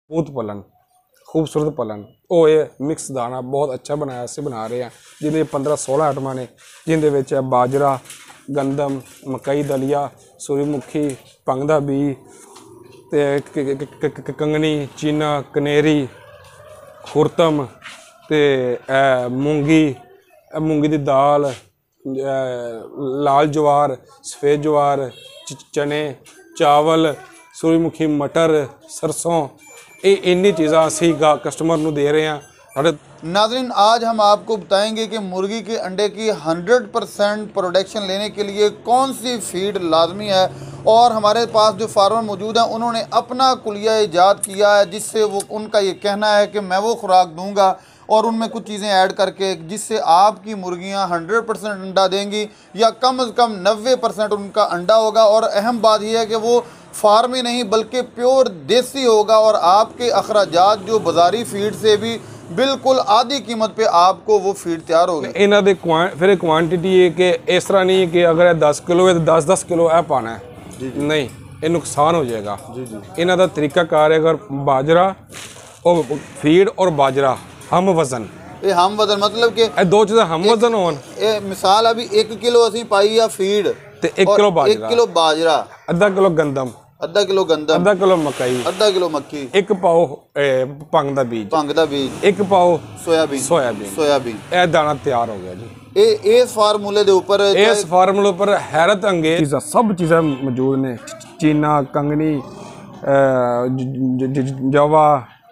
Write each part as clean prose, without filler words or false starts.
बहुत पलन खूबसूरत पलन वो ये मिक्स दाना बहुत अच्छा बनाया असीं बना रहे हैं जिन्हें 15-16 आइटमां ने जिंदे विच बाजरा गंदम मकई दलिया सूरजमुखी भंग दा बीज ते कंगनी चीना कनेरी खुरतम ते मूंगी दी दाल लाल जवार सफ़ेद जवार चने चावल सूरजमुखी मटर सरसों ये इन्नी चीज़ा असी कस्टमर नूं दे रहे हैं। नाज़रीन आज हम आपको बताएंगे कि मुर्गी के अंडे की 100% प्रोडक्शन लेने के लिए कौन सी फीड लाजमी है और हमारे पास जो फार्मर मौजूद हैं उन्होंने अपना कुलिया ईजाद किया है जिससे वो उनका ये कहना है कि मैं वो खुराक दूंगा और उनमें कुछ चीज़ें ऐड करके जिससे आपकी मुर्गियां 100% अंडा देंगी या कम से कम 90% उनका अंडा होगा। और अहम बात यह है कि वो फार्म ही नहीं बल्कि प्योर देसी होगा और आपके अखराजात जो बाजारी फीड से भी बिल्कुल आधी कीमत पे आपको वो फीड तैयार होगी। इन्हों दे फिर क्वांटिटी है कि इस तरह नहीं है कि अगर 10 किलो है तो 10-10 किलो है पाना है नहीं, ये नुकसान हो जाएगा। इन्हों का तरीकाकार है अगर बाजरा और फीड और बाजरा हम वजन ये हम वजन मतलब कि दो चीज़ें हम वजन होन मिसाल अभी 1 किलो असी पाई या फीड ते 1 किलो बाजरा 1 किलो बाजरा आधा किलो गंदम आधा किलो गंदम आधा किलो मक्की 1 पाओ भंग दा बीज 1 पाओ सोयाबीन यह दाना तैयार हो गया जी। इस फार्मूले दे ऊपर इस फार्मूले पर हैरत अंगेज सब चीज़ें मौजूद ने चीना कंगनी जवा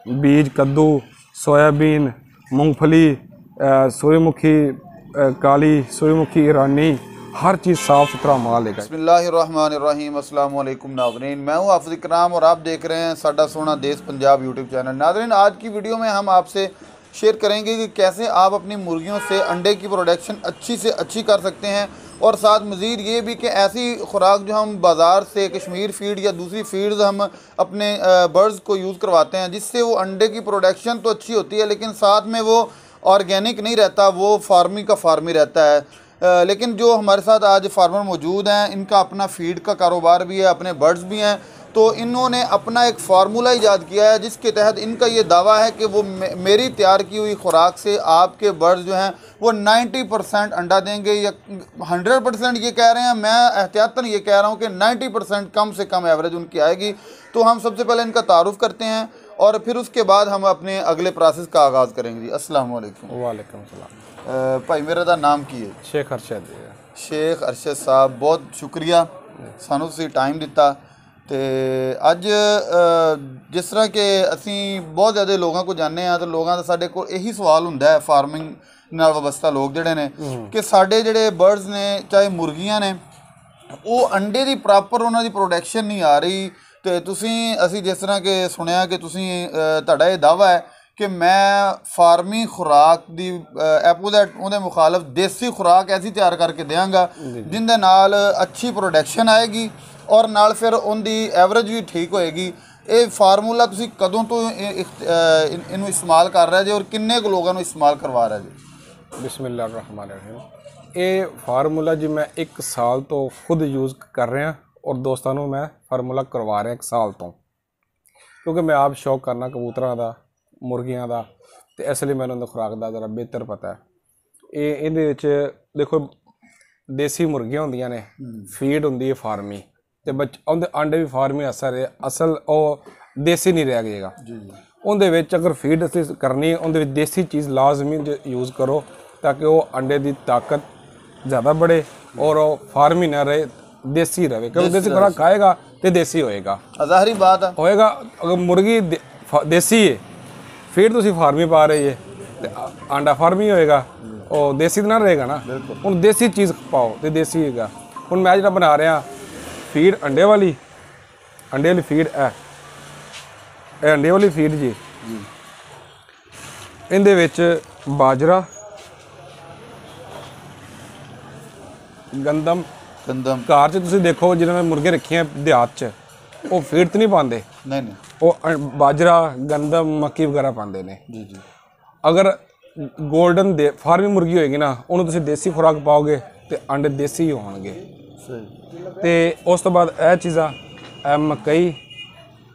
बीज कद्दू सोयाबीन मूंगफली सूरजमुखी काली सूरजमुखी ईरानी हर चीज़ साफ़ सुथरा माल है। बिस्मिल्लाहिर्रहमानिर्रहीम अस्सलाम वालेकुम नाज़रीन, मैं हूँ हाफिज़ इकराम और आप देख रहे हैं साडा सोहना देश पंजाब यूट्यूब चैनल। नाज़रीन आज की वीडियो में हम आपसे शेयर करेंगे कि कैसे आप अपनी मुर्गियों से अंडे की प्रोडक्शन अच्छी से अच्छी कर सकते हैं और साथ मज़ीद ये भी कि ऐसी खुराक जो हम बाज़ार से कश्मीर फीड या दूसरी फीड्स हम अपने बर्ड्स को यूज़ करवाते हैं जिससे वो अंडे की प्रोडक्शन तो अच्छी होती है लेकिन साथ में वो ऑर्गेनिक नहीं रहता, वो फार्मी का फार्मी रहता है। लेकिन जो हमारे साथ आज फार्मर मौजूद हैं इनका अपना फीड का कारोबार भी है, अपने बर्ड्स भी हैं, तो इन्होंने अपना एक फार्मूला ईजाद किया है जिसके तहत इनका ये दावा है कि वो मेरी तैयार की हुई खुराक से आपके बर्ड्स जो हैं वो 90% अंडा देंगे या 100% ये कह रहे हैं, मैं एहतियातन ये कह रहा हूँ कि 90% कम से कम एवरेज उनकी आएगी। तो हम सबसे पहले इनका तारुफ करते हैं और फिर उसके बाद हम अपने अगले प्रोसेस का आगाज़ करेंगे जी। अस्सलाम वालेकुम। वालेकुम सलाम। भाई मेरा दा नाम की है? शेख अरशद। शेख अरशद साहब बहुत शुक्रिया सानू तुसीं टाइम दिता। तो अज जिस तरह के असी बहुत ज़्यादा लोगों को जाने तो लोगों का साढ़े को यही सवाल होंदा है फार्मिंग नाल वाबस्ता लोग जिहड़े ने कि साढ़े जिहड़े बर्ड्स ने चाहे मुर्गियां ने वो अंडे की प्रॉपर उन्होंने प्रोडक्शन नहीं आ रही। तो तुसीं असी जिस तरह के सुनिया कि तुसीं तुहाडा ये दावा है कि मैं फार्मी खुराक दी एपोजिट उहदे मुखालफ देसी खुराक ऐसी तैयार करके देंगा जिंदे नाल अच्छी प्रोडक्शन आएगी और नाल फिर उनकी एवरेज भी ठीक होएगी। ये फार्मूला तुसीं कदों तो इनू इस्तेमाल कर रहे हो और किन्ने को लोगों इस्तेमाल करवा रहे हो? बिस्मिल्लाहिर्रहमानिर्रहीम। ये फार्मूला जी मैं 1 साल तो खुद यूज़ कर रहा और दोस्तों को मैं फार्मूला करवा रहा 1 साल तो, क्योंकि मैं आप शौक करना कबूतरों का मुर्गियां का तो इसलिए मैंने उन्हें खुराक का ज़रा बेहतर पता है। ये देखो देसी मुर्गियां होंदियां ने फीड होंदी है फार्मी तो उनके अंडे भी फार्मी असल वो देसी नहीं रह जाएगा। उनके अगर फीड असी करनी उनके देसी चीज़ लाजमी यूज़ करो ताकि वो अंडे की ताकत ज़्यादा बढ़े और वो फार्मी ना रहे, देसी रहे। क्योंकि देसी खुराक खाएगा तो देसी होएगा, ज़ाहिर बात है होएगा। अगर मुर्गी देसी है फीड तुसी फार्मी पा रही है तो अंडा फार्मी होएगा, और देसी तो ना रहेगा ना। हम देसी चीज़ पाओ तो देसी होगा। हम मैं जो बना रहा फीड अंडे वाली फीड है अंडे वाली फीड जी। इहदे विच बाजरा गंदम घर च तुसीं देखो जिन्होंने मुर्गे रखे हैं देहात च वो फीड तो नहीं पाते, नहीं वो बाजरा गंदम मक्की वगैरह पाते हैं जी। अगर गोल्डन फार्मी मुर्गी होएगी ना उन्होंने तुसीं देसी खुराक पाओगे तो अंडे देसी ही होणगे। तो उस तो बाद यह चीज़ा मकई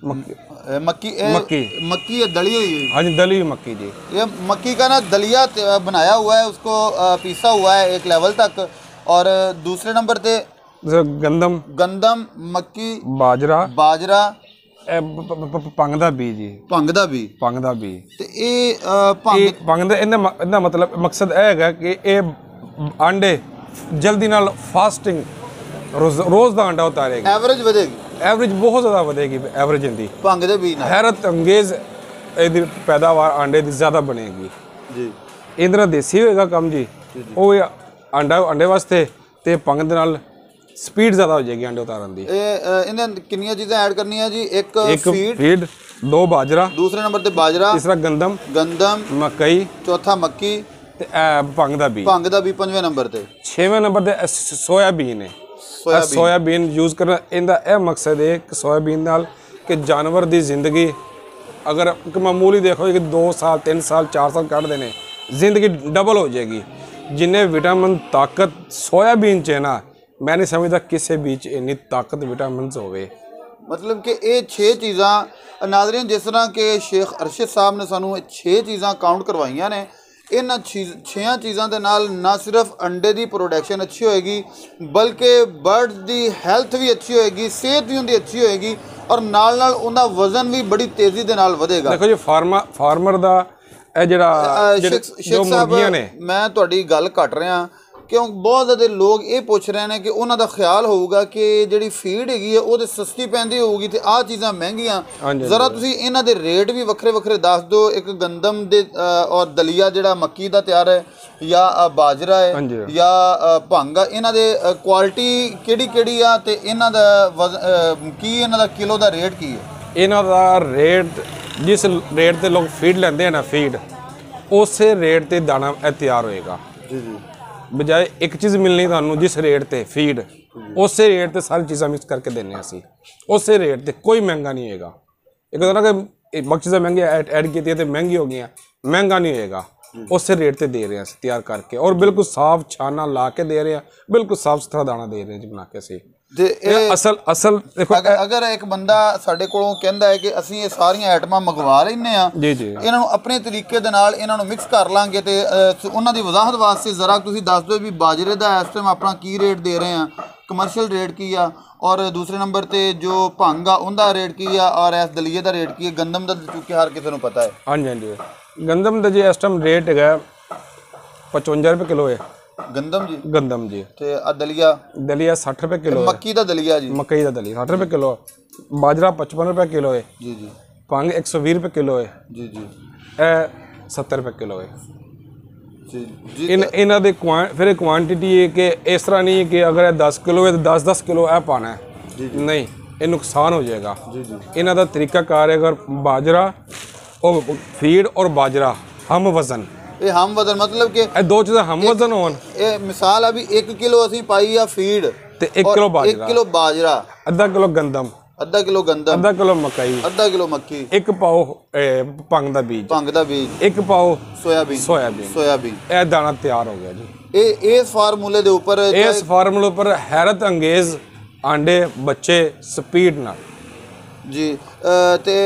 मक्की मक्की दली हुई है। हाँ जी, दली हुई मक्की जी। ये मक्की का ना दलिया बनाया हुआ है, उसको पीसा हुआ है एक लेवल तक। और दूसरे नंबर पे गंदम मक्की बाजरा ਭੰਗ ਦਾ ਬੀਜ ਜੀ। ਭੰਗ ਦਾ ਬੀ ਤੇ ਇਹ ਭੰਗ ਦਾ ਇਹਦਾ ਮਤਲਬ ਮਕਸਦ ਇਹ ਹੈਗਾ ਕਿ ਇਹ ਆਂਡੇ ਜਲਦੀ ਨਾਲ ਫਾਸਟਿੰਗ ਰੋਜ਼ ਦਾ ਆਂਡਾ ਉਤਾਰੇਗਾ, ਐਵਰੇਜ ਵਧੇਗੀ, ਐਵਰੇਜ ਬਹੁਤ ਜ਼ਿਆਦਾ ਵਧੇਗੀ, ਐਵਰੇਜ ਇਹਦੀ ਭੰਗ ਦੇ ਬੀਜ ਨਾਲ ਹੈਰਤ ਅੰਗੇਜ਼ ਇਹਦੀ ਪੈਦਾਵਾਰ ਆਂਡੇ ਦੀ ਜ਼ਿਆਦਾ ਬਣੇਗੀ ਜੀ। ਇਹਦਾ ਦੇਸੀ ਹੋਏਗਾ ਕੰਮ ਜੀ, ਉਹ ਆਂਡੇ ਵਾਸਤੇ ਤੇ ਭੰਗ ਦੇ ਨਾਲ स्पीड ज़्यादा हो जाएगी अंडे उतारन दी। इन्हें कितनी चीज़ें ऐड करनी है जी? एक फीड, 2 बाजरा, दूसरे नंबर पे बाजरा, तीसरा गंदम मकई, चौथा मक्की ते भंग दा बी, पंजवें नंबर ते। 6वें नंबर ते सोयाबीन है। सोयाबीन यूज़ करना इनका यह मकसद है कि सोयाबीन नाल कि जानवर दी जिंदगी अगर मामूली देखो कि 2 साल 3 साल 4 साल कट देने, जिंदगी डबल हो जाएगी। जिन्हें विटामिन ताकत सोयाबीन च है ना, मैं नहीं समझता किसी बीच इन्नी ताकत विटामिन होवे। मतलब कि ये 6 चीज़ां नाज़रीन, जिस तरह के शेख अरशद साहब ने सानू 6 चीज़ां काउंट करवाइयां ने, इन 6 चीज़ों के नाल ना सिर्फ अंडे की प्रोडक्शन अच्छी होएगी बल्कि बर्ड्स की हेल्थ भी अच्छी होएगी, सेहत भी उनकी अच्छी होएगी और नाल नाल उनका वजन भी बड़ी तेज़ी के नाल वधेगा। देखो जी फार्मर दा शेख साहब, मैं तुहाडी गल कट रहा क्यों बहुत ज़्यादा लोग ये पूछ रहे हैं कि उन्होंने ख्याल होगा कि जी फीड हैगी है वो सस्ती पैंदी होगी तो आ चीज़ां महंगियां। जरा तुसीं इन्हां दे रेट भी वक्रे वक्रे दस दो। एक गंदम दे और दलिया जिहड़ा मक्की दा तैयार है या बाजरा है या भंग, इन्हां दे क्वालिटी किहड़ी आ ते इन्हां दा की इन्हां दा किलो दा रेट की है? इन्हां दा रेट जिस रेट ते लोग फीड लेंदे हैं ना, फीड उस रेट ते दाना तैयार होएगा जी जी। बजाय एक चीज़ मिलनी थानू जिस रेट ते फीड, उस रेट ते सारी चीज़ां मिक्स करके देने असी, उस रेट ते कोई महंगा नहीं होएगा। एक होता ना कि बाकी चीज़ां महंगी ऐड की तो महंगी हो गई, महंगा नहीं होएगा। उस रेट ते दे रहे हैं तैयार करके और बिल्कुल साफ छाना ला के दे रहे हैं, बिल्कुल साफ सुथरा दाना दे रहे हैं जी बना के असी। असल देखो अगर एक बंदा साडे कोलों कहंदा है कि असीं ये सारियां आइटमां मंगवा लैने आ जी जी, इन्हां नूं अपने तरीके दे नाल इन्हां नूं मिक्स कर लांगे ते उन्हां दी वजाहत वास्ते जरा तुसीं दस दो भी बाजरे दा इस टाइम अपना की रेट दे रहे हैं, कमर्शियल रेट की आ, और दूसरे नंबर ते जो भंग आ उनका रेट की आ, और इस दलिये दा रेट की है? गंदम दा चूंकि हर किसी नूं पता है। हाँ जी हाँ जी, गंदम दा जी इस टाइम रेट है 55 रुपये किलो है गंदम जी ते दलिया 60 रुपये किलो, मक्की दा दलिया जी, मकई दा दलिया 60 रुपये किलो, बाजरा 55 रुपये किलो है जी जी, भंग 120 रुपये किलो है जी जी, 70 रुपये किलो है जी। इन्हां दे फिर क्वांटिटी है कि इस तरह नहीं है कि अगर 10 किलो है तो 10 किलो है पाना है, नहीं, ये नुकसान हो जाएगा जी जी। इन्हां दा तरीकाकार है, अगर बाजरा और फीड और बाजरा हम वजन, ये हम वजन मतलब कि दो चीज़ें हम वजन होन। ये मिसाल अभी 1 किलो असी पाई या फीड ते 1 किलो बाजरा, 1 किलो बाजरा, आधा किलो गंदम, आधा किलो मकई, आधा किलो मक्की, 1 पाओ भंग दा बीज, 1 पाओ सोयाबीन, यह दाना तैयार हो गया जी। इस फार्मूले दे ऊपर हैरत अंगेज आंडे बच्चे स्पीड ना जी। ते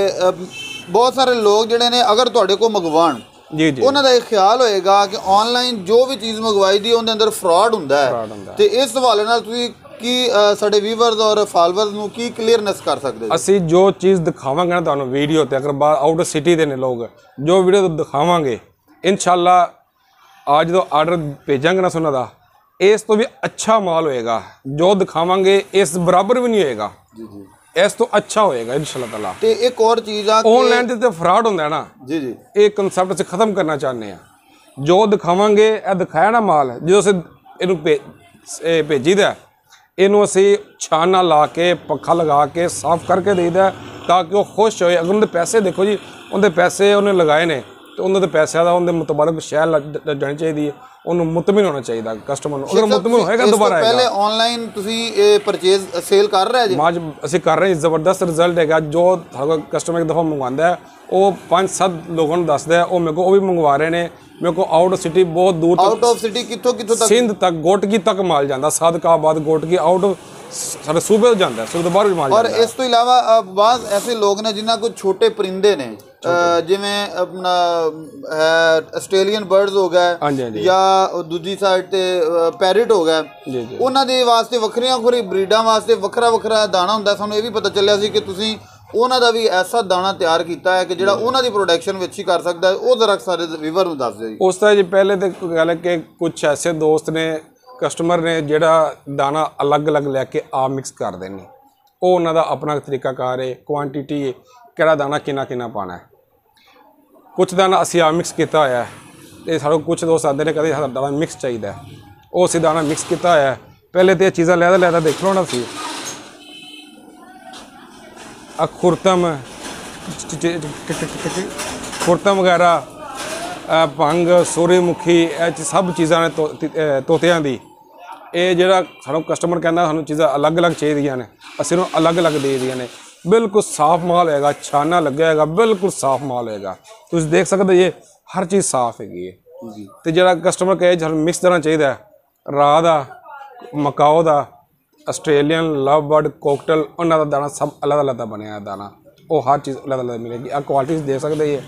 बहुत सारे लोग जिहड़े ने अगर तुहाडे को मंगवाण जी जी, उन्होंने ये ख्याल होएगा कि ऑनलाइन जो भी चीज़ मंगवाई दी उनके अंदर फ्रॉड हुंदा है, ते इस हवाले नाल तुसीं की साडे व्यूअर्स और फॉलोअर्स नूं की क्लीयरनेस कर सकदे? असीं जो चीज़ दिखावांगे ना तुहानूं वीडियो ते, अगर बाहर आउट सिटी दे ने लोग जो वीडियो दिखावांगे इंशाअल्लाह आज जो आर्डर भेजांगे ना सोना दा, इस तो भी अच्छा माल होएगा, जो दिखावांगे इस बराबर भी नहीं होएगा जी जी, इस तो अच्छा होएगा इंशाअल्लाह ताला। ते एक और चीज़ आ ऑनलाइन ते फ्रॉड होंदा है ना जी जी, ये कंसेप्ट से खत्म करना चाहते हैं। जो दिखावांगे ये दिखाया ना माल जो असीं इनू भेजी दा, इनू असीं छाना ला के पक्खा लगा के साफ करके देईदा ताकि वो खुश होए। अगर उनके पैसे देखो जी, उनके पैसे उन्हें लगाए ने तो उन्होंने पैसों का उनके मुताबिक शैल जानी चाहिए, उन्होंने मुतमिन होना चाहिए कस्टमर नूं। अगर मुतमिन होएगा दोबारा पहले ऑनलाइन तुसीं परचेज सेल कर रहे जी? आज असीं कर रहे हैं, जबरदस्त रिजल्ट है। जो कस्टमर एक दफ़ा मंगवाता है वो 5-7 लोगों को दसदा है, वो मेरे को वो भी मंगवा रहे हैं। मेरे को आउट ऑफ सिटी बहुत दूर, आउट ऑफ सिटी कितों तक? सिंध तक, गोटकी तक माल जाता, सादकाबाद गोटकी, आउट ਸਾਡੇ ਸੂਬੇ ਤੋਂ ਜਾਂਦਾ, ਸੂਬੇ ਤੋਂ ਬਾਹਰ ਵੀ ਮਾਲ ਔਰ ਜਾਂਦਾ। ਇਸ ਤੋਂ ਇਲਾਵਾ ਬਾਜ਼ ਐਸੇ ਲੋਕ ਨੇ ਜਿਨ੍ਹਾਂ ਕੋਲ ਛੋਟੇ ਪਰਿੰਦੇ ਨੇ, ਜਿਵੇਂ ਆਪਣਾ ਆਸਟ੍ਰੇਲੀਅਨ ਬਰਡਸ ਹੋ ਗਏ ਜਾਂ ਦੂਜੀ ਸਾਈਡ ਤੇ ਪੈਰਟ ਹੋ ਗਿਆ, ਉਹਨਾਂ ਦੇ ਵਾਸਤੇ ਵੱਖਰੀਆਂ ਬਰੀਡਾਂ ਵਾਸਤੇ ਵੱਖਰਾ ਵੱਖਰਾ ਦਾਣਾ ਹੁੰਦਾ। ਸਾਨੂੰ ਇਹ ਵੀ ਪਤਾ ਚੱਲਿਆ ਸੀ ਕਿ ਤੁਸੀਂ ਉਹਨਾਂ ਦਾ ਵੀ ਐਸਾ ਦਾਣਾ ਤਿਆਰ ਕੀਤਾ ਹੈ ਕਿ ਜਿਹੜਾ ਉਹਨਾਂ ਦੀ ਪ੍ਰੋਡਕਸ਼ਨ ਵਿੱਚ ਹੀ ਕਰ ਸਕਦਾ ਹੈ। ਉਹ ਜ਼ਰਾ ਸਾਰੇ ਵੀਵਰ ਨੂੰ ਦੱਸ ਦਿਓ ਜੀ। ਉਸ ਤਰ੍ਹਾਂ ਜੀ ਪਹਿਲੇ ਤਾਂ ਗੱਲ ਹੈ ਕਿ ਕੁਝ ਐਸੇ ਦੋਸਤ ਨੇ, ਕਸਟਮਰ ਨੇ, ਜਿਹੜਾ ਦਾਣਾ ਅਲੱਗ-ਅਲੱਗ ਲੈ ਕੇ ਆਪ ਮਿਕਸ ਕਰਦੇ ਨੇ। ਉਹ ਉਹਨਾਂ ਦਾ ਆਪਣਾ ਤਰੀਕਾਕਾਰ ਹੈ, ਕੁਆਂਟੀਟੀ ਹੈ, ਕਿਹੜਾ ਦਾਣਾ ਕਿੰਨਾ ਪਾਉਣਾ ਹੈ। ਕੁਛ ਦਾਣਾ ਅਸੀਂ ਆਪ ਮਿਕਸ ਕੀਤਾ ਹੋਇਆ ਤੇ ਸਾਡੇ ਕੁਛ ਦੋਸਤ ਆਉਂਦੇ ਨੇ ਕਦੇ ਸਾਡਾ ਦਾਣਾ ਮਿਕਸ ਚਾਹੀਦਾ, ਉਹ ਅਸੀਂ ਦਾਣਾ ਮਿਕਸ ਕੀਤਾ ਹੋਇਆ। ਪਹਿਲੇ ਤਾਂ ਇਹ ਚੀਜ਼ਾਂ ਲੈਦਾ ਦੇਖ ਲਓ ਨਾ ਸੀ, ਖੁਰਤਮ ਵਗੈਰਾ, ਭੰਗ, ਸੂਰਜਮੁਖੀ, ਇਹ ਸਭ ਚੀਜ਼ਾਂ ਨੇ ਤੋਤਿਆਂ ਦੀ। ਇਹ ਜਿਹੜਾ ਸਾਨੂੰ ਕਸਟਮਰ ਕਹਿੰਦਾ ਸਾਨੂੰ ਚੀਜ਼ਾਂ ਅਲੱਗ-ਅਲੱਗ ਚਾਹੀਦੀਆਂ ਨੇ, ਅਸੀਂ ਉਹਨੂੰ ਅਲੱਗ-ਅਲੱਗ ਦੇ ਦੀਆਂ ਨੇ। ਬਿਲਕੁਲ ਸਾਫ਼ ਮਾਲ ਹੋਏਗਾ, ਛਾਨਾ ਲੱਗਿਆ ਹੋਏਗਾ, ਬਿਲਕੁਲ ਸਾਫ਼ ਮਾਲ ਹੋਏਗਾ। ਤੁਸੀਂ ਦੇਖ ਸਕਦੇ ਜੇ ਹਰ ਚੀਜ਼ ਸਾਫ਼ ਹੈਗੀ ਹੈ। ਤੇ ਜਿਹੜਾ ਕਸਟਮਰ ਕਹੇ ਸਾਨੂੰ ਮਿਕਸ ਦਾਣਾ ਚਾਹੀਦਾ, ਰਾਹ ਦਾ, ਮਕਾਓ ਦਾ, ਆਸਟ੍ਰੇਲੀਅਨ, ਲਵ ਬਰਡ, ਕੋਕਟਲ, ਉਹਨਾਂ ਦਾ ਦਾਣਾ ਸਭ ਅਲੱਗ-ਅਲੱਗ ਦਾ ਬਣਿਆ ਦਾਣਾ, ਉਹ ਹਰ ਚੀਜ਼ ਅਲੱਗ-ਅਲੱਗ ਮਿਲੇਗੀ। ਆਹ ਕੁਆਲਿਟੀ ਦੇਖ ਸਕਦੇ ਜੇ,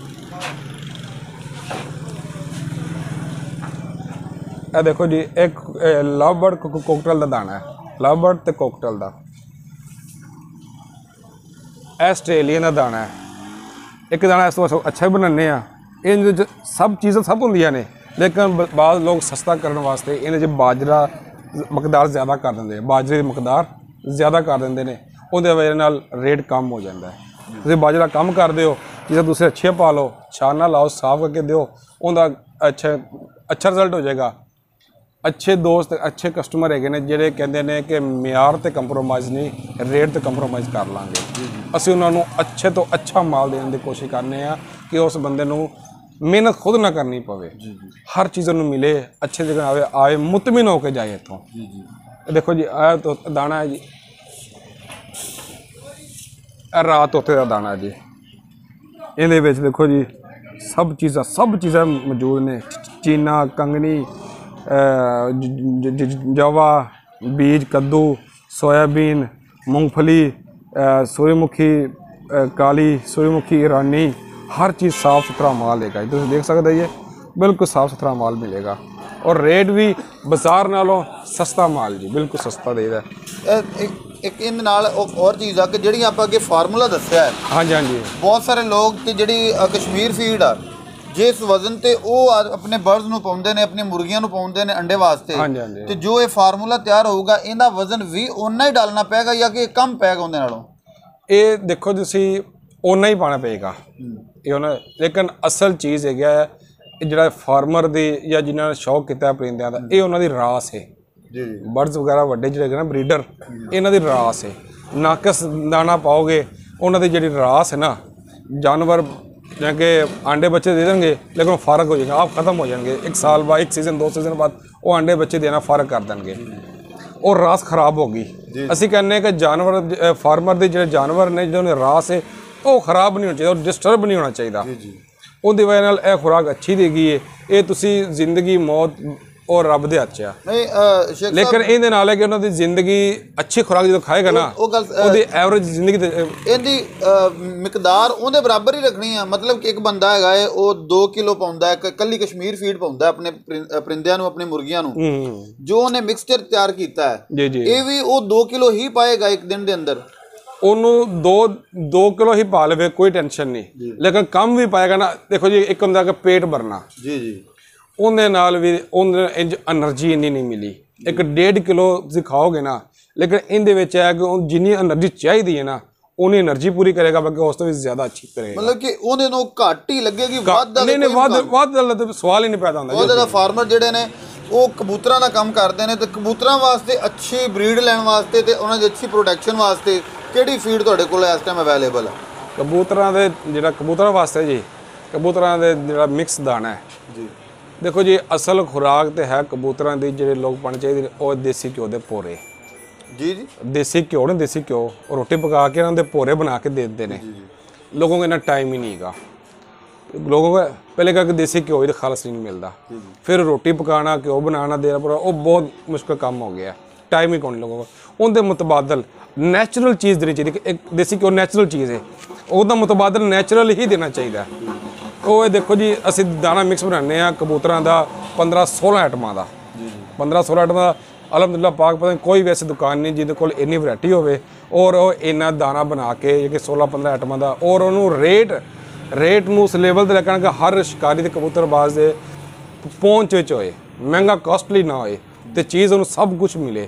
ਇਹ ਦੇਖੋ ਜੀ, ਇੱਕ ਲਵ ਬਰਡ ਕੋਕਟਲ ਦਾ ਦਾਣਾ ਹੈ, ਲਵ ਬਰਡ ਤੇ ਕੋਕਟਲ ਦਾ। ਆਸਟ੍ਰੇਲੀਅਨ ਦਾ ਦਾਣਾ ਹੈ। ਇੱਕ ਦਾਣਾ ਇਸ ਤੋਂ ਅੱਛਾ ਵੀ ਬਣਾਉਂਦੇ ਆ। ਇਹਦੇ 'ਚ ਸਭ ਚੀਜ਼ਾਂ ਸਭ ਹੁੰਦੀਆਂ ਨੇ, ਲੇਕਿਨ ਬਾਅਦ ਲੋਕ ਸਸਤਾ ਕਰਨ ਵਾਸਤੇ ਇਹਦੇ 'ਚ ਬਾਜਰਾ ਮਕਦਾਰ ਜ਼ਿਆਦਾ ਕਰ ਦਿੰਦੇ, ਬਾਜਰੇ ਦੀ ਮਕਦਾਰ ਜ਼ਿਆਦਾ ਕਰ ਦਿੰਦੇ ਨੇ। ਉਹਦੇ ਵਜ੍ਹਾ ਨਾਲ ਰੇਟ ਕਮ ਹੋ ਜਾਂਦਾ ਹੈ। ਤੁਸੀਂ ਬਾਜਰਾ ਕਮ ਕਰ ਦਿਓ, ਚੀਜ਼ਾਂ ਦੂਸਰੇ ਅੱਛੀਆਂ ਪਾ ਲਓ, ਛਾਨਾ ਲਾਓ, ਸਾਫ਼ ਕਰਕੇ ਦਿਓ, ਉਹਦਾ ਅੱਛਾ ਰਿਜ਼ਲਟ ਹੋ ਜਾਏਗਾ। ਅੱਛੇ ਦੋਸਤ, ਅੱਛੇ ਕਸਟਮਰ ਹੈਗੇ ਨੇ ਜਿਹੜੇ ਕਹਿੰਦੇ ਨੇ ਕਿ ਮਿਆਰ ਤੇ ਕੰਪਰੋਮਾਈਜ਼ ਨਹੀਂ, ਰੇਟ ਤੇ ਕੰਪਰੋਮਾਈਜ਼ ਕਰ ਲਾਂਗੇ। ਅਸੀਂ ਉਹਨਾਂ ਨੂੰ ਅੱਛੇ ਤੋਂ ਅੱਛਾ ਮਾਲ ਦੇਣ ਦੀ ਕੋਸ਼ਿਸ਼ ਕਰਨੇ ਆ ਕਿ ਉਸ ਬੰਦੇ ਨੂੰ ਮਿਹਨਤ ਖੁਦ ਨਾ ਕਰਨੀ ਪਵੇ, ਹਰ ਚੀਜ਼ ਨੂੰ ਮਿਲੇ, ਅੱਛੇ ਜਗ੍ਹਾ ਆਏ, ਮੁਤਮਿਨ ਹੋ ਕੇ ਜਾਏ ਇੱਥੋਂ। ਦੇਖੋ ਜੀ, ਇਹ ਤੋਂ ਦਾਣਾ ਹੈ ਜੀ, ਇਹ ਰਾਤ ਤੋਤੇ ਦਾ ਦਾਣਾ ਜੀ। ਇਹਦੇ ਵਿੱਚ ਦੇਖੋ ਜੀ ਸਭ ਚੀਜ਼ਾਂ ਮੌਜੂਦ ਨੇ, ਚੀਨਾ, ਕੰਗਣੀ, ਜਵਾ, बीज, कद्दू, सोयाबीन, मूंगफली, सूर्यमुखी, काली सूर्यमुखी, ईरानी, हर चीज़ साफ़ सुथरा माल है। तुम देख सकते ये बिल्कुल साफ़ सुथरा माल मिलेगा और रेट भी बाजार नालों सस्ता माल जी, बिल्कुल सस्ता देता है। एक इन नाल और चीज़ आ कि जिहड़ी आपां अगे फार्मूला दस्सिया है, हाँ जी हाँ जी, बहुत सारे लोग ते जिहड़ी कश्मीर फीड आ जिस वजन ते वो अपने बर्ड्स नूं पाउंदे ने, अपनी मुर्गियां नूं पाउंदे ने अंडे वास्ते, हाँ जी हाँ जी, ते जो ये फार्मूला तैयार होगा इहदा वजन भी उन्ना ही डालना पेगा या कि कम पेगा उहदे नालों? ये देखो तुसीं उन्ना ही पाना पेगा ये उन्ना, लेकिन असल चीज़ है ਜਿਹੜਾ ਫਾਰਮਰ ਦੀ ਜਾਂ ਜਿਨ੍ਹਾਂ ਨੇ ਸ਼ੌਕ ਕੀਤਾ ਪਰਿੰਦਿਆਂ ਦਾ, ਇਹ ਉਹਨਾਂ ਦੀ ਰਾਸ ਹੈ ਜੀ। ਬਰਡਸ ਵਗੈਰਾ ਵੱਡੇ ਜਿਹੜੇ ਹੈਗੇ ਨਾ ਬਰੀਡਰ, ਇਹਨਾਂ ਦੀ ਰਾਸ ਹੈ। ਨਾਕਸ ਦਾਣਾ ਪਾਓਗੇ, ਉਹਨਾਂ ਦੀ ਜਿਹੜੀ ਰਾਸ ਹੈ ਨਾ, ਜਾਨਵਰ ਜਿਵੇਂ ਕਿ ਆਂਡੇ ਬੱਚੇ ਦੇ ਦੇਣਗੇ ਲੇਕਿਨ ਉਹ ਫਰਕ ਹੋ ਜਾਏਗਾ, ਆਪ ਖਤਮ ਹੋ ਜਾਣਗੇ। ਇੱਕ ਸਾਲ ਬਾਅਦ, ਇੱਕ ਸੀਜ਼ਨ, 2 ਸੀਜ਼ਨ ਬਾਅਦ ਉਹ ਆਂਡੇ ਬੱਚੇ ਦੇਣਾ ਫਰਕ ਕਰ ਦੇਣਗੇ, ਉਹ ਰਾਸ ਖਰਾਬ ਹੋ ਗਈ। ਅਸੀਂ ਕਹਿੰਦੇ ਕਿ ਜਾਨਵਰ ਫਾਰਮਰ ਦੇ ਜਿਹੜੇ ਜਾਨਵਰ ਨੇ ਜਿਹਨਾਂ ਦੀ ਰਾਸ ਹੈ ਉਹ ਖਰਾਬ ਨਹੀਂ ਹੋਣਾ ਚਾਹੀਦਾ, ਉਹ ਡਿਸਟਰਬ ਨਹੀਂ ਹੋਣਾ ਚਾਹੀਦਾ। ਉਹਦੀ ਵਜ੍ਹਾ ਨਾਲ ਇਹ ਖੁਰਾਕ ਅੱਛੀ ਦੇਗੀ ਹੈ। ਇਹ ਤੁਸੀਂ ਜ਼ਿੰਦਗੀ ਮੌਤ ਔਰ ਰੱਬ ਦੇ ਹੱਥ 'ਚ ਆ, ਲੇਕਿਨ ਇਹਦੇ ਨਾਲ ਹੈ ਕਿ ਉਹਨਾਂ ਦੀ ਜ਼ਿੰਦਗੀ ਅੱਛੀ ਖੁਰਾਕ ਜਦੋਂ ਖਾਏਗਾ ਨਾ, ਉਹਦੀ ਐਵਰੇਜ ਜ਼ਿੰਦਗੀ ਤੇ ਇਹਦੀ ਮਿਕਦਾਰ ਉਹਦੇ ਬਰਾਬਰ ਹੀ ਰੱਖਣੀ ਆ। ਮਤਲਬ ਕਿ ਇੱਕ ਬੰਦਾ ਹੈਗਾ ਹੈ ਉਹ 2 ਕਿਲੋ ਪਾਉਂਦਾ ਹੈ, ਕੱਲੀ ਕਸ਼ਮੀਰ ਫੀਡ ਪਾਉਂਦਾ ਆਪਣੇ ਪਰਿੰਦਿਆਂ ਨੂੰ, ਆਪਣੀ ਮੁਰਗੀਆਂ ਨੂੰ, ਜੋ ਉਹਨੇ ਮਿਕਸਚਰ ਤਿਆਰ ਕੀਤਾ ਹੈ, ਇਹ ਵੀ ਉਹ 2 ਕਿਲੋ ਹੀ ਪਾਏਗਾ ਇੱਕ ਦਿਨ ਦੇ ਅੰਦਰ। ਉਹਨੂੰ 2 ਕਿਲੋ ਹੀ ਪਾ ਲਵੇ, ਕੋਈ ਟੈਨਸ਼ਨ ਨਹੀਂ, ਲੇਕਿਨ ਕੰਮ ਵੀ ਪਾਏਗਾ ਨਾ। ਦੇਖੋ ਜੀ, ਇੱਕ ਹੁੰਦਾ ਕਿ ਪੇਟ ਭਰਨਾ, ਉਹਦੇ ਨਾਲ ਵੀ ਉਹਦੇ ਇੰਜ ਐਨਰਜੀ ਇੰਨੀ ਨਹੀਂ ਮਿਲੀ। ਇੱਕ 1.5 ਕਿਲੋ ਤੁਸੀਂ ਖਾਓਗੇ ਨਾ, ਲੇਕਿਨ ਇਹਦੇ ਵਿੱਚ ਹੈ ਕਿ ਉਹ ਜਿੰਨੀ ਐਨਰਜੀ ਚਾਹੀਦੀ ਹੈ ਨਾ ਉਨੀ ਐਨਰਜੀ ਪੂਰੀ ਕਰੇਗਾ, ਬਾਕੀ ਉਸ ਤੋਂ ਵੀ ਜ਼ਿਆਦਾ ਅੱਛੀ ਕਰੇਗਾ। ਮਤਲਬ ਕਿ ਉਹਦੇ ਨੂੰ ਘੱਟ ਹੀ ਲੱਗੇਗੀ, ਵੱਧ ਨਹੀਂ, ਵੱਧ ਦਾ ਸਵਾਲ ਹੀ ਨਹੀਂ ਪੈਦਾ ਹੁੰਦਾ। ਉਹਦੇ ਦਾ ਫਾਰਮਰ ਜਿਹੜੇ ਨੇ ਉਹ ਕਬੂਤਰਾਂ ਦਾ ਕੰਮ ਕਰਦੇ ਨੇ, ਤੇ ਕਬੂਤਰਾਂ ਵਾਸਤੇ ਅੱਛੀ ਬਰੀਡ ਲੈਣ ਵਾਸਤੇ ਤੇ ਉਹਨਾਂ ਦੀ ਅੱਛੀ ਪ੍ਰੋਡਕਸ਼ਨ ਵਾਸਤੇ ਕਿਹੜੀ ਫੀਡ ਤੁਹਾਡੇ ਕੋਲ ਇਸ ਟਾਈਮ ਅਵੇਲੇਬਲ ਹੈ? ਕਬੂਤਰਾਂ ਦੇ ਜਿਹੜਾ ਕਬੂਤਰਾਂ ਵਾਸਤੇ ਜੀ, ਕਬੂਤਰਾਂ ਦੇ ਜਿਹੜਾ ਮਿਕਸ ਦਾਣਾ ਹੈ ਜੀ। ਦੇਖੋ ਜੀ, ਅਸਲ ਖੁਰਾਕ ਤੇ ਹੈ ਕਬੂਤਰਾਂ ਦੀ ਜਿਹੜੇ ਲੋਕ ਪਾਉਣੇ ਚਾਹੀਦੇ ਉਹ ਦੇਸੀ ਘਿਓ ਦੇ ਭੋਰੇ ਜੀ। ਦੇਸੀ ਘਿਓ ਨੇ, ਦੇਸੀ ਘਿਓ ਰੋਟੀ ਪਕਾ ਕੇ ਉਹਨਾਂ ਦੇ ਭੋਰੇ ਬਣਾ ਕੇ ਦੇ ਦਿੰਦੇ ਨੇ। ਲੋਕਾਂ ਕੋਲ ਇੰਨਾ ਟਾਈਮ ਹੀ ਨਹੀਂ ਹੈਗਾ। लोगों को पहले का देसी घ्यो ही खालस नहीं मिलता, फिर रोटी पकाना, घ्यो बनाना, देना पूरा, वो बहुत मुश्किल काम हो गया। टाइम ही कौन लगेगा। उनके मुतबादल नैचुरल चीज़ देनी चाहिए। एक देसी घ्यो नैचुरल चीज़ है, उसका मुतबादल नैचुरल ही देना चाहिए। वो देखो जी असी दाना मिक्स बनाने कबूतरों का 15-16 आइटमां का, 15-16 आइटमां का अलहमदुलिल्लाह पाक पता कोई वैसे दुकान नहीं जिंदे कोल इन्नी वैरायटी होवे और इन्ना दाना बना के कि 16-15 आइटमां का और उन्होंने रेट नूं उस लेवल ते लेकर कि हर शिकारी ते कबूतरबाज दे पहुंच विच होए, महंगा कॉस्टली ना होए ते चीज़ उन्होंने सब कुछ मिले,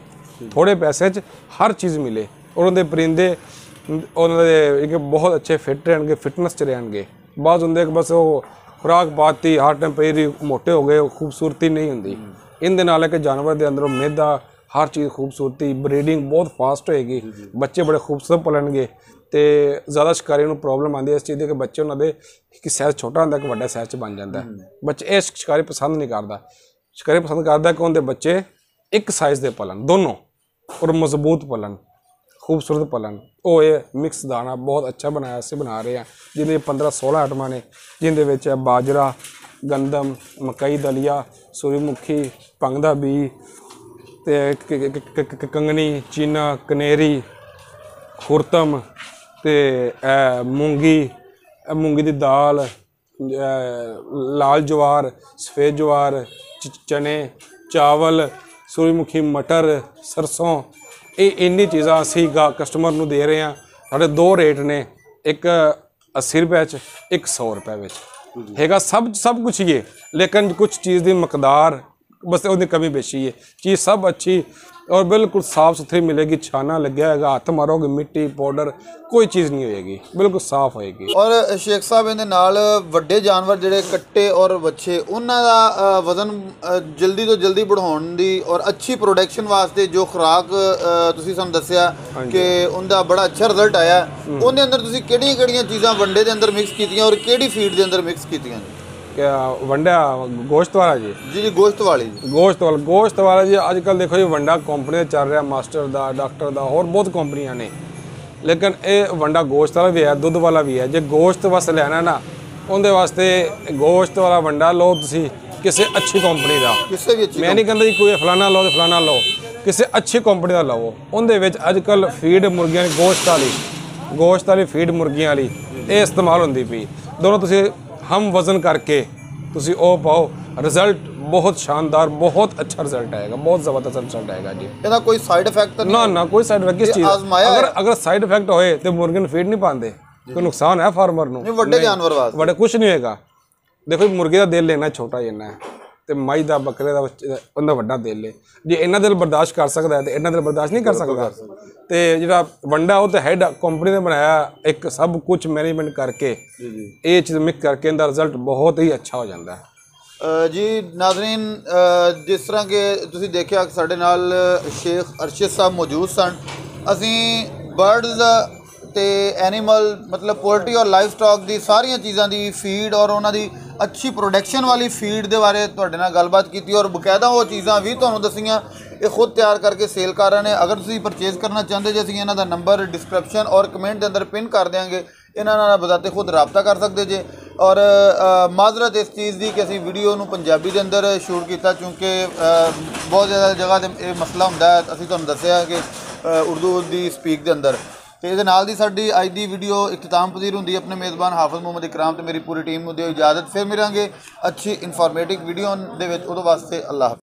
थोड़े पैसे च हर चीज़ मिले और उन्होंने परिंदे उन्होंने बहुत अच्छे फिट रहणगे, फिटनेस च रहणगे। बाज़ होंदे बस वो खुराक पाती हर टाइम पेरी मोटे हो गए, खूबसूरती नहीं होंदी। इन दे नाल है कि जानवर के अंदरों मेदा हर चीज़ खूबसूरती, ब्रीडिंग बहुत फास्ट होएगी, बच्चे बड़े खूबसूरत पलणगे तो ज़्यादा शिकारी को प्रॉब्लम आती है इस चीज़ की कि बच्चे उन्होंने कि साइज़ छोटा होंदा कि वड्डा साइज़ बन जाता है। बच्चे ये शिकारी पसंद नहीं करता, शिकारी पसंद करता कि उनके बच्चे एक साइज़ के पलन दोनों और मजबूत पलन, खूबसूरत पलन। वो ये मिक्स दाना बहुत अच्छा बनाया से बना रहे हैं जिन्हें 15-16 आइटमां ने जिंदे विच बाजरा, गंदम, मकई दलिया, सूरजमुखी, भंग दा बी ते कंगनी, चीना, कनेरी, खुरतम ते मूंगी दी दाल, लाल जवार, सफ़ेद जवार, चने, चावल, सूरजमुखी, मटर, सरसों, ये इन्नी चीज़ां असी कस्टमर नूं दे रहे हैं। साढ़े 2 रेट ने, एक 80 रुपए च, एक 100 रुपए विच हैगा, सब कुछ ही है लेकिन कुछ चीज़ की मकदार बस उसकी कमी बेशी है। चीज़ सब अच्छी और बिल्कुल साफ़ सुथरी मिलेगी, छाना लग्या है, हाथ मारोगे मिट्टी पाउडर कोई चीज़ नहीं होएगी, बिल्कुल साफ होएगी। और शेख साहब इहदे नाल वड्डे जानवर जिहड़े कट्टे और बच्चे उन्हां दा वजन जल्दी तो जल्दी बढ़ाउण दी और अच्छी प्रोडक्शन वास्ते जो खुराक तुसीं सानूं दस्सिया कि उनका बड़ा अच्छा रिजल्ट आया, उहदे अंदर तुसीं किहड़ियां चीज़ां वंडे दे अंदर मिक्स कीतियां और किहड़ी फीड दे अंदर मिक्स कीतियां? क्या वंडा गोश्त वाला जी? जी गोश्त वाला जी। अजकल देखो जी वंडा कंपनी चल रहा, मास्टर दा, डॉक्टर दा और बहुत कंपनियां ने, लेकिन ये वंडा गोश्त वाला भी है, दुध वाला भी है। जो गोश्त वास्ते लेना ना उनके वास्ते गोश्त वाला वंडा लो तुसी किसी अच्छी कंपनी का, मैं नहीं कहता जी कोई फलाना लो तो फलाना लो, किसी अच्छी कंपनी का लवो। उनके अजकल फीड मुर्गियां गोश्त वाली फीड मुर्गियां वाली ये इस्तेमाल होंदी पई। दोनों तुसी हम वज़न करके तुसी ओ पाओ, रिजल्ट बहुत शानदार, बहुत अच्छा रिजल्ट आएगा, बहुत ज़बरदस्त रिजल्ट आएगा जी। ਇਹਦਾ ਕੋਈ ਸਾਈਡ ਇਫੈਕਟ ना कोई साइड इफेक्ट किस चीज़ अगर साइड इफेक्ट होए तो मुर्गे ਨੂੰ फीड नहीं पाते, कोई नुकसान है फार्मर ਨੂੰ? ਵੱਡੇ ਜਾਨਵਰ ਵਾਸਤੇ ਵੱਡੇ कुछ नहीं होएगा। देखो मुर्गे का दिल लेना छोटा जिन्ना है तो माई का बकरे का उनका वड्डा दिल है, जे इन्ना दिल बर्दाश्त कर सकता है तो इन्ना दिल बर्दाश्त नहीं कर सकता। तो जो वंडा वो तो हैड कंपनी ने बनाया, एक सब कुछ मैनेजमेंट करके ये चीज़ मिक्स करके इनका रिजल्ट बहुत ही अच्छा हो जाता है। जी नाज़रीन, जिस तरह के तुसीं देखिया साडे नाल शेख अरशद साहब मौजूद सन। असी बर्ड्स ते एनिमल मतलब पोल्ट्री और लाइफ स्टॉक की सारिया चीज़ों की फीड और उन्होंने अच्छी प्रोडक्शन वाली फीड के बारे तुहाडे नाल गलबात की और बकायदा वो चीज़ां भी तुहानूं दस्सियां, ये खुद तैयार करके सेल कर रहे हैं। अगर तुसीं परचेज़ करना चाहते जो असीं इन्हां दा नंबर डिस्क्रिप्शन और कमेंट के अंदर पिन कर देंगे, इन्हां नाल बजाते खुद रबता कर सकते जे। और माजरत इस चीज़ की कि असीं वीडियो नूं पंजाबी के अंदर शूट किया क्योंकि बहुत ज़्यादा जगह ते मसला हुंदा है, असीं तुहानूं दस्सिया कि उर्दू की स्पीक के अंदर। तो ये नाल दी साडी अज दी वीडियो इख्तिताम पजीर हुंदी अपने मेज़बान हाफिज़ मोहम्मद इकराम तो मेरी पूरी टीम नूं दिओ इजाज़त। फिर मिलांगे अच्छी इनफॉर्मेटिव वीडियो दे विच, उहदे वास्ते अल्लाह।